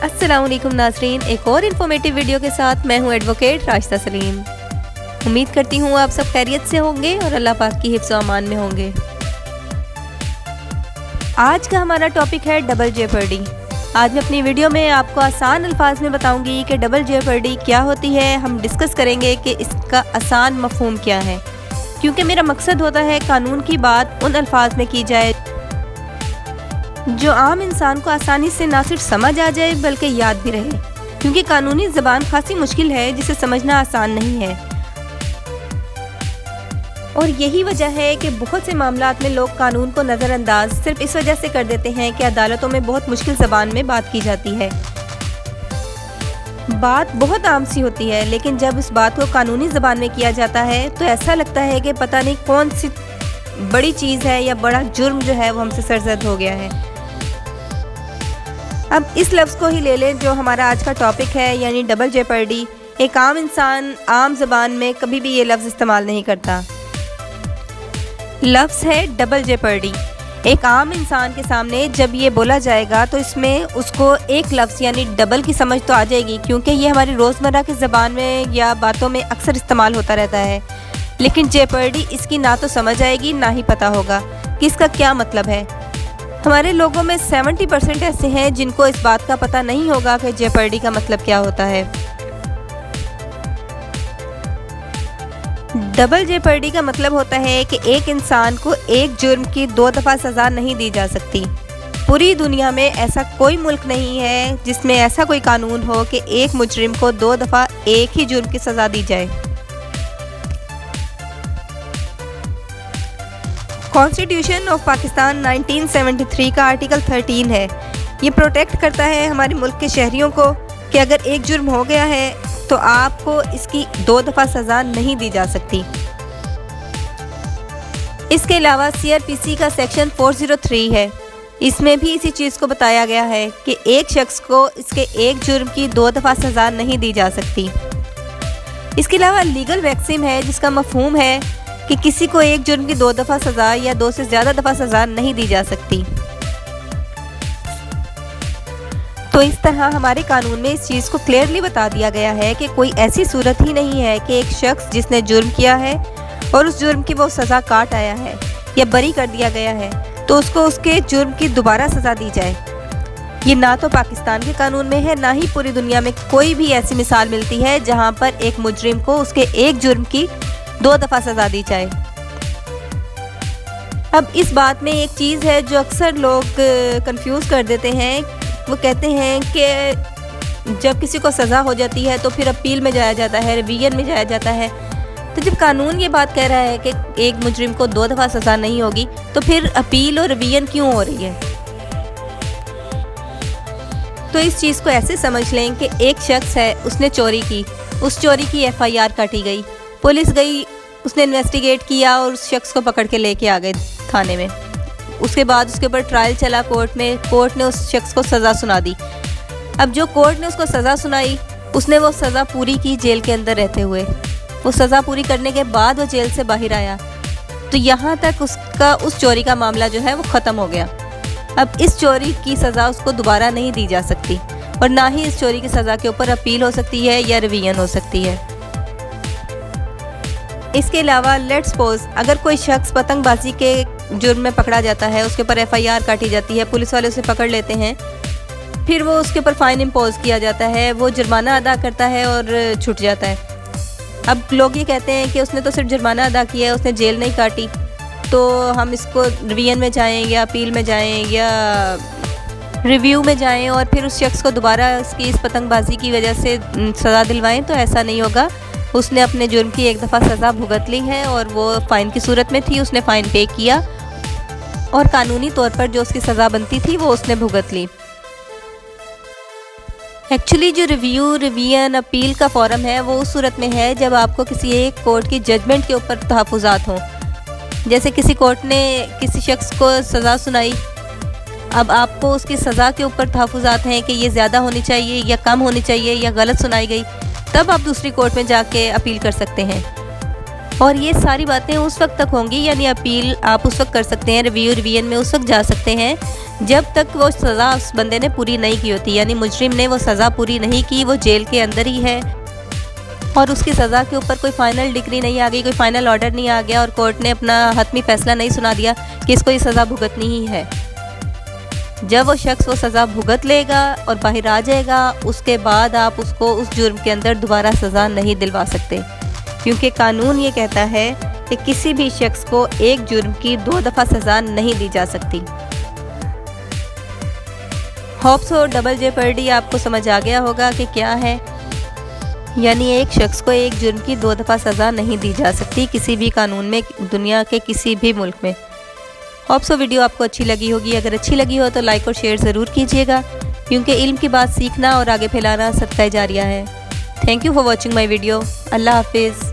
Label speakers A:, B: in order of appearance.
A: अस्सलाम वालेकुम नाज़रीन, एक और इन्फॉर्मेटिव वीडियो के साथ मैं हूं एडवोकेट राशिदा सलीम। उम्मीद करती हूं आप सब खैरियत से होंगे और अल्लाह पाक की हिफ्ज़ व अमान में होंगे। आज का हमारा टॉपिक है डबल जेपर्डी। आज मैं अपनी वीडियो में आपको आसान अल्फाज में बताऊंगी कि डबल जेपर्डी क्या होती है। हम डिस्कस करेंगे कि इसका आसान मफ़हूम क्या है, क्योंकि मेरा मकसद होता है कानून की बात उन अल्फाज में की जाए जो आम इंसान को आसानी से ना सिर्फ समझ आ जाए बल्कि याद भी रहे, क्योंकि कानूनी ज़बान खासी मुश्किल है जिसे समझना आसान नहीं है। और यही वजह है कि बहुत से मामलात में लोग कानून को नज़रअंदाज सिर्फ इस वजह से कर देते हैं कि अदालतों में बहुत मुश्किल ज़बान में बात की जाती है। बात बहुत आम सी होती है, लेकिन जब इस बात को कानूनी ज़बान में किया जाता है तो ऐसा लगता है कि पता नहीं कौन सी बड़ी चीज़ है या बड़ा जुर्म जो है वो हमसे सरजद हो गया है। अब इस लफ्ज़ को ही ले लें जो हमारा आज का टॉपिक है, यानी डबल जेपर्डी। एक आम इंसान आम ज़बान में कभी भी ये लफ्ज़ इस्तेमाल नहीं करता। लफ्ज़ है डबल जेपर्डी। एक आम इंसान के सामने जब ये बोला जाएगा तो इसमें उसको एक लफ्ज़ यानी डबल की समझ तो आ जाएगी, क्योंकि ये हमारी रोज़मर्रा की ज़बान में या बातों में अक्सर इस्तेमाल होता रहता है। लेकिन जेपर्डी इसकी ना तो समझ आएगी ना ही पता होगा कि इसका क्या मतलब है। हमारे लोगों में 70% ऐसे हैं जिनको इस बात का पता नहीं होगा कि जेपर्डी का मतलब क्या होता है। डबल जेपर्डी का मतलब होता है कि एक इंसान को एक जुर्म की 2 दफ़ा सज़ा नहीं दी जा सकती। पूरी दुनिया में ऐसा कोई मुल्क नहीं है जिसमें ऐसा कोई कानून हो कि एक मुजरिम को 2 दफ़ा एक ही जुर्म की सज़ा दी जाए। कॉन्स्टिट्यूशन ऑफ पाकिस्तान 1973 का आर्टिकल 13 है। ये प्रोटेक्ट करता है हमारे मुल्क के शहरियों को कि अगर एक जुर्म हो गया है तो आपको इसकी 2 दफ़ा सज़ा नहीं दी जा सकती। इसके अलावा CRPC का सेक्शन 403 है। इसमें भी इसी चीज़ को बताया गया है कि एक शख्स को इसके एक जुर्म की 2 दफ़ा सज़ा नहीं दी जा सकती। इसके अलावा लीगल वैक्सीम है, जिसका मफहूम है कि किसी को एक जुर्म की 2 दफ़ा सज़ा या 2 से ज़्यादा दफ़ा सज़ा नहीं दी जा सकती। तो इस तरह हमारे कानून में इस चीज़ को क्लियरली बता दिया गया है कि कोई ऐसी सूरत ही नहीं है कि एक शख्स जिसने जुर्म किया है और उस जुर्म की वो सज़ा काट आया है या बरी कर दिया गया है तो उसको उसके जुर्म की दोबारा सज़ा दी जाए। ये ना तो पाकिस्तान के कानून में है, ना ही पूरी दुनिया में कोई भी ऐसी मिसाल मिलती है जहाँ पर एक मुजरिम को उसके एक जुर्म की 2 दफ़ा सज़ा दी जाए। अब इस बात में एक चीज़ है जो अक्सर लोग कंफ्यूज कर देते हैं। वो कहते हैं कि जब किसी को सज़ा हो जाती है तो फिर अपील में जाया जाता है, रिवीजन में जाया जाता है। तो जब कानून ये बात कह रहा है कि एक मुजरिम को 2 दफ़ा सज़ा नहीं होगी तो फिर अपील और रिवीजन क्यों हो रही है? तो इस चीज़ को ऐसे समझ लें कि एक शख्स है, उसने चोरी की, उस चोरी की FIR काटी गई, पुलिस गई, उसने इन्वेस्टिगेट किया और उस शख्स को पकड़ के लेके आ गए थाने में। उसके बाद उसके ऊपर ट्रायल चला कोर्ट में, कोर्ट ने उस शख्स को सज़ा सुना दी। अब जो कोर्ट ने उसको सज़ा सुनाई, उसने वो सज़ा पूरी की जेल के अंदर रहते हुए। वो सज़ा पूरी करने के बाद वो जेल से बाहर आया तो यहाँ तक उसका उस चोरी का मामला जो है वो ख़त्म हो गया। अब इस चोरी की सज़ा उसको दोबारा नहीं दी जा सकती और ना ही इस चोरी की सज़ा के ऊपर अपील हो सकती है या रिवीजन हो सकती है। इसके अलावा लेट्स सपोज अगर कोई शख्स पतंगबाजी के जुर्म में पकड़ा जाता है, उसके ऊपर FIR काटी जाती है, पुलिस वाले उसे पकड़ लेते हैं, फिर वो उसके ऊपर फ़ाइन इम्पोज किया जाता है, वो जुर्माना अदा करता है और छूट जाता है। अब लोग ये कहते हैं कि उसने तो सिर्फ जुर्माना अदा किया है, उसने जेल नहीं काटी, तो हम इसको रिवीजन में जाएँ या अपील में जाएँ या रिव्यू में जाएँ और फिर उस शख्स को दोबारा उसकी इस पतंगबाजी की वजह से सज़ा दिलवाएँ। तो ऐसा नहीं होगा। उसने अपने जुर्म की एक दफ़ा सज़ा भुगत ली है और वो फ़ाइन की सूरत में थी, उसने फ़ाइन पे किया और कानूनी तौर पर जो उसकी सज़ा बनती थी वो उसने भुगत ली। एक्चुअली जो रिव्यू, रिवीजन, अपील का फॉर्म है वो उस सूरत में है जब आपको किसी एक कोर्ट की जजमेंट के ऊपर तहफ़्फ़ुज़ात हों। जैसे किसी कोर्ट ने किसी शख्स को सज़ा सुनाई, अब आपको उसकी सज़ा के ऊपर तहफ़्फ़ुज़ात हैं कि ये ज़्यादा होनी चाहिए या कम होनी चाहिए या गलत सुनाई गई, तब आप दूसरी कोर्ट में जाके अपील कर सकते हैं। اور یہ ساری باتیں اس وقت تک ہوں گی، یعنی اپیل آپ اس وقت کر سکتے ہیں، ریویژن میں اس وقت جا سکتے ہیں جب تک وہ سزا اس بندے نے پوری نہیں کی ہوتی، یعنی مجرم نے وہ سزا پوری نہیں کی، وہ جیل کے اندر ہی ہے اور اس کی سزا کے اوپر کوئی فائنل ڈگری نہیں آ گئی، کوئی فائنل آرڈر نہیں آ گیا اور کورٹ نے اپنا حتمی فیصلہ نہیں سنا دیا کہ اس کو یہ سزا بھگتنی ہی ہے۔ جب وہ شخص وہ سزا بھگت لے گا اور باہر آ جائے گا، اس کے بعد آپ اس کو اس جرم کے اندر دوبارہ سزا نہیں دلوا سکتے، کیونکہ قانون یہ کہتا ہے کہ کسی بھی شخص کو ایک جرم کی 2 دفعہ سزا نہیں دی جا سکتی۔ ہوپ سو ڈبل جیپرڈی آپ کو سمجھ آ گیا ہوگا کہ کیا ہے، یعنی ایک شخص کو ایک جرم کی 2 دفعہ سزا نہیں دی جا سکتی کسی بھی قانون میں، دنیا کے کسی بھی ملک میں۔ ہوپ سو ویڈیو آپ کو اچھی لگی ہوگی، اگر اچھی لگی ہو تو لائک اور شیئر ضرور کیجیے گا، کیونکہ علم کی بات سیکھنا اور آگے پھیلانا صدقہ جاریہ ہے۔ Thank you for watching my video. اللہ حافظ۔